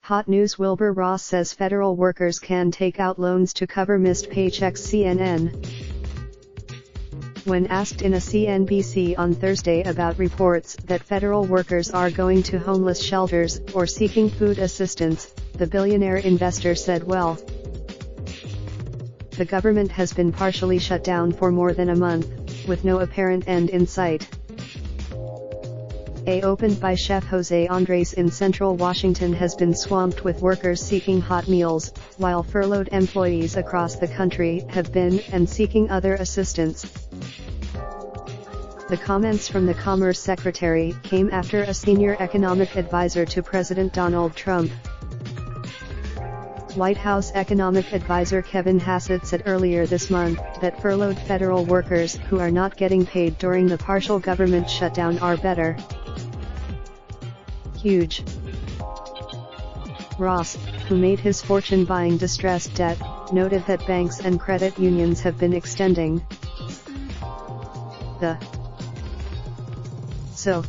Hot news: Wilbur Ross says federal workers can take out loans to cover missed paychecks. CNN. When asked in a CNBC on Thursday about reports that federal workers are going to homeless shelters or seeking food assistance, the billionaire investor said, "Well, the government has been partially shut down for more than a month, with no apparent end in sight." Opened by Chef Jose Andres in central Washington has been swamped with workers seeking hot meals, while furloughed employees across the country have been and seeking other assistance. The comments from the Commerce Secretary came after a senior economic advisor to President Donald Trump, White House economic advisor Kevin Hassett, said earlier this month that furloughed federal workers who are not getting paid during the partial government shutdown are better. Huge. Ross, who made his fortune buying distressed debt, noted that banks and credit unions have been extending the so